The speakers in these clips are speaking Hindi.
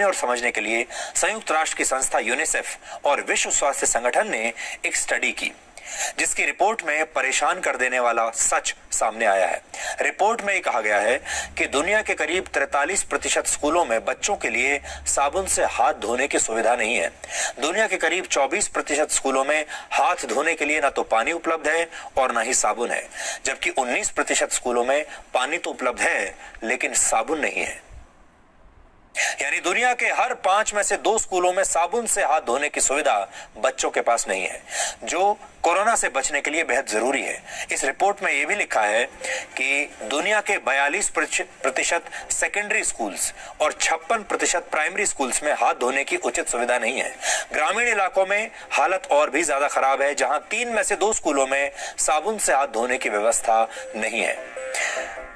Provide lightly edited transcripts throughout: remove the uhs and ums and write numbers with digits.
और समझने के लिए संयुक्त राष्ट्र की संस्था यूनिसेफ और विश्व स्वास्थ्य संगठन ने एक स्टडी की, जिसकी रिपोर्ट में परेशान कर देने वाला सच सामने आया है। रिपोर्ट में कहा गया है कि दुनिया के करीब 43% स्कूलों में बच्चों के लिए साबुन से हाथ धोने की सुविधा नहीं है। दुनिया के करीब 24% स्कूलों में हाथ धोने के लिए न तो पानी उपलब्ध है और न ही साबुन है, जबकि 19% स्कूलों में पानी तो उपलब्ध है लेकिन साबुन नहीं है। यानी दुनिया के हर 5 में से 2 स्कूलों में साबुन से हाथ धोने की सुविधा बच्चों के पास नहीं है, जो कोरोना से बचने के लिए बेहद जरूरी है। इस रिपोर्ट में यह भी लिखा है कि दुनिया के 42% सेकेंडरी स्कूल्स और 56% प्राइमरी स्कूल्स में हाथ धोने की उचित सुविधा नहीं है। ग्रामीण इलाकों में हालत और भी ज्यादा खराब है, जहां 3 में से 2 स्कूलों में साबुन से हाथ धोने की व्यवस्था नहीं है।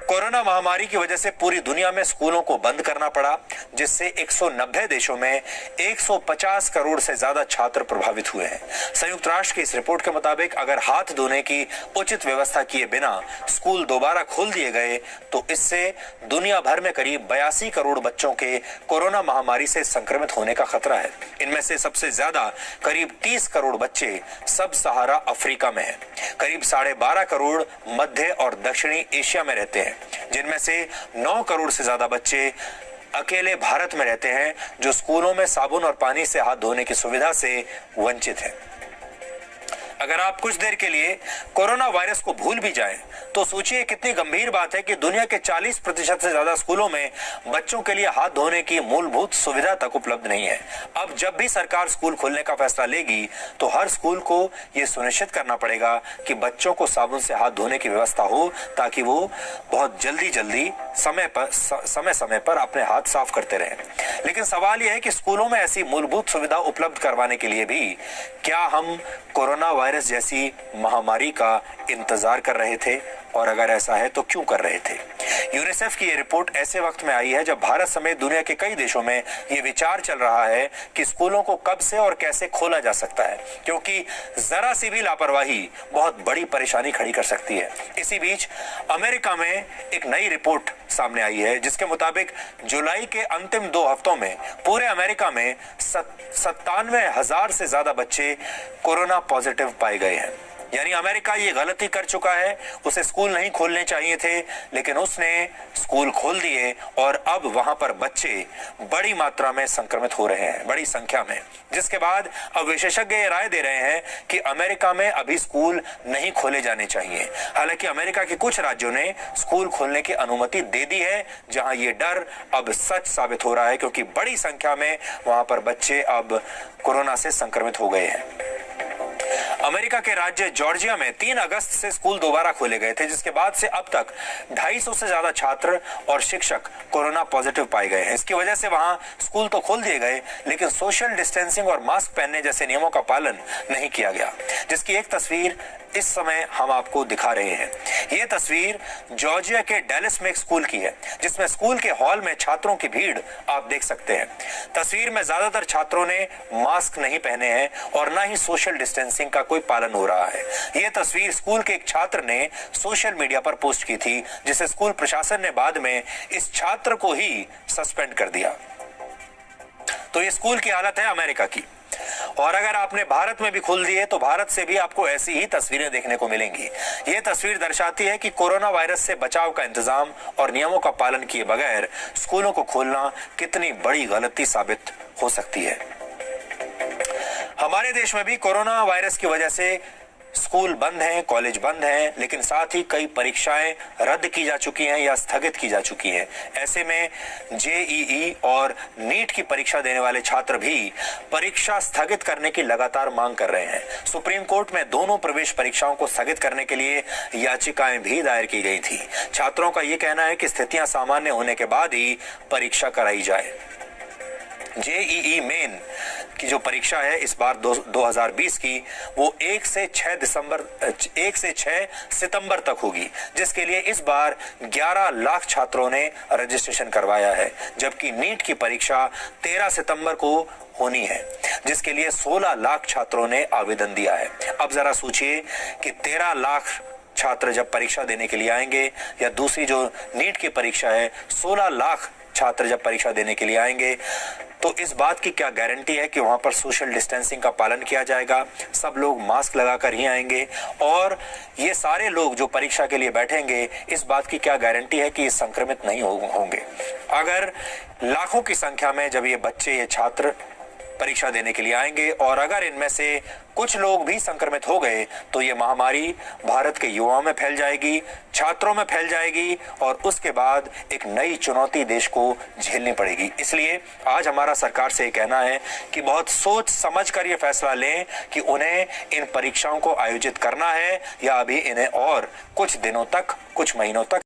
कोरोना महामारी की वजह से पूरी दुनिया में स्कूलों को बंद करना पड़ा, जिससे 190 देशों में 150 करोड़ से ज्यादा छात्र प्रभावित हुए हैं। संयुक्त राष्ट्र की इस रिपोर्ट के मुताबिक अगर हाथ धोने की उचित व्यवस्था किए बिना स्कूल दोबारा खोल दिए गए तो इससे दुनिया भर में करीब 82 करोड़ बच्चों के कोरोना महामारी से संक्रमित होने का खतरा है। इनमें से सबसे ज्यादा करीब 30 करोड़ बच्चे सब सहारा अफ्रीका में हैं। करीब 12.5 करोड़ मध्य और दक्षिणी एशिया में रहते हैं, जिनमें से 9 करोड़ से ज्यादा बच्चे अकेले भारत में रहते हैं, जो स्कूलों में साबुन और पानी से हाथ धोने की सुविधा से वंचित हैं। अगर आप कुछ देर के लिए कोरोना वायरस को भूल भी जाएं, तो सोचिए कितनी गंभीर बात है कि दुनिया के 40% से ज्यादा स्कूलों में बच्चों के लिए हाथ धोने की मूलभूत सुविधा तक उपलब्ध नहीं है। अब जब भी सरकार स्कूल खोलने का फैसला लेगी तो हर स्कूल को यह सुनिश्चित करना पड़ेगा कि बच्चों को साबुन से हाथ धोने की व्यवस्था हो, ताकि वो बहुत जल्दी समय पर अपने हाथ साफ करते रहें। लेकिन सवाल यह है कि स्कूलों में ऐसी मूलभूत सुविधा उपलब्ध करवाने के लिए भी क्या हम कोरोना वायरस जैसी महामारी का इंतजार कर रहे थे, और अगर ऐसा है तो क्यों कर रहे थे? यूनिसेफ की यह रिपोर्ट ऐसे वक्त में आई है जब भारत समेत दुनिया के कई देशों में यह विचार चल रहा है कि स्कूलों को कब से और कैसे खोला जा सकता है, क्योंकि जरा सी भी लापरवाही बहुत बड़ी परेशानी खड़ी कर सकती है। इसी बीच अमेरिका में एक नई रिपोर्ट सामने आई है, जिसके मुताबिक जुलाई के अंतिम 2 हफ्तों में पूरे अमेरिका में 97,000 से ज्यादा बच्चे कोरोना पॉजिटिव पाए गए हैं। यानी अमेरिका ये गलती कर चुका है, उसे स्कूल नहीं खोलने चाहिए थे, लेकिन उसने स्कूल खोल दिए और अब वहां पर बच्चे बड़ी मात्रा में संक्रमित हो रहे हैं, बड़ी संख्या में, जिसके बाद अब विशेषज्ञ ये राय दे रहे हैं कि अमेरिका में अभी स्कूल नहीं खोले जाने चाहिए। हालांकि अमेरिका के कुछ राज्यों ने स्कूल खोलने की अनुमति दे दी है, जहां ये डर अब सच साबित हो रहा है, क्योंकि बड़ी संख्या में वहां पर बच्चे अब कोरोना से संक्रमित हो गए हैं। अमेरिका के राज्य जॉर्जिया में 3 अगस्त से स्कूल दोबारा खोले गए थे, जिसके बाद से अब तक 250 से ज्यादा छात्र और शिक्षक कोरोना पॉजिटिव पाए गए हैं। इसकी वजह से वहां स्कूल तो खोल दिए गए, लेकिन सोशल डिस्टेंसिंग और मास्क पहनने जैसे नियमों का पालन नहीं किया गया, जिसकी एक तस्वीर इस समय हम आपको दिखा रहे हैं। यह तस्वीर जॉर्जिया के डैलस में एक स्कूल की है, जिसमें स्कूल के हॉल में छात्रों की भीड़ आप देख सकते हैं। तस्वीर में ज्यादातर छात्रों ने मास्क नहीं पहने हैं और ना ही सोशल डिस्टेंसिंग का कोई पालन हो रहा है। यह तस्वीर स्कूल के एक छात्र ने सोशल मीडिया पर पोस्ट की थी, जिसे स्कूल प्रशासन ने बाद में इस छात्र को ही सस्पेंड कर दिया। तो ये स्कूल की हालत है अमेरिका की। और अगर आपने भारत में भी खोल दिए तो भारत से भी आपको ऐसी ही तस्वीरें देखने को मिलेंगी। यह तस्वीर दर्शाती है कि कोरोना वायरस से बचाव का इंतजाम और नियमों का पालन किए बगैर स्कूलों को खोलना कितनी बड़ी गलती साबित हो सकती है। हमारे देश में भी कोरोना वायरस की वजह से स्कूल बंद हैं, कॉलेज बंद हैं, लेकिन साथ ही कई परीक्षाएं रद्द की जा चुकी हैं या स्थगित की जा चुकी हैं। ऐसे में जेईई और नीट की परीक्षा देने वाले छात्र भी परीक्षा स्थगित करने की लगातार मांग कर रहे हैं। सुप्रीम कोर्ट में दोनों प्रवेश परीक्षाओं को स्थगित करने के लिए याचिकाएं भी दायर की गई थी। छात्रों का यह कहना है कि स्थितियां सामान्य होने के बाद ही परीक्षा कराई जाए। जेईई मेन की जो परीक्षा है इस बार 2020 की, वो 1 से 6 सितंबर तक होगी, जिसके लिए इस बार 11 लाख छात्रों ने रजिस्ट्रेशन करवाया है, जबकि नीट की परीक्षा 13 सितंबर को होनी है, जिसके लिए 16 लाख छात्रों ने आवेदन दिया है। अब जरा सोचिए कि 13 लाख छात्र जब परीक्षा देने के लिए आएंगे, या दूसरी जो नीट की परीक्षा है 16 लाख छात्र जब परीक्षा देने के लिए आएंगे तो इस बात की क्या गारंटी है कि वहां पर सोशल डिस्टेंसिंग का पालन किया जाएगा, सब लोग मास्क लगाकर ही आएंगे, और ये सारे लोग जो परीक्षा के लिए बैठेंगे इस बात की क्या गारंटी है कि ये संक्रमित नहीं होंगे। अगर लाखों की संख्या में जब ये बच्चे, ये छात्र परीक्षा देने के लिए आएंगे और अगर इनमें से कुछ लोग भी संक्रमित हो गए तो ये महामारी भारत के युवाओं में फैल जाएगी, छात्रों में फैल जाएगी और उसके बाद एक नई चुनौती देश को झेलनी पड़ेगी। इसलिए आज हमारा सरकार से ये कहना है कि बहुत सोच समझ कर ये फैसला लें कि उन्हें इन परीक्षाओं को आयोजित करना है या अभी इन्हें और कुछ दिनों तक, कुछ महीनों तक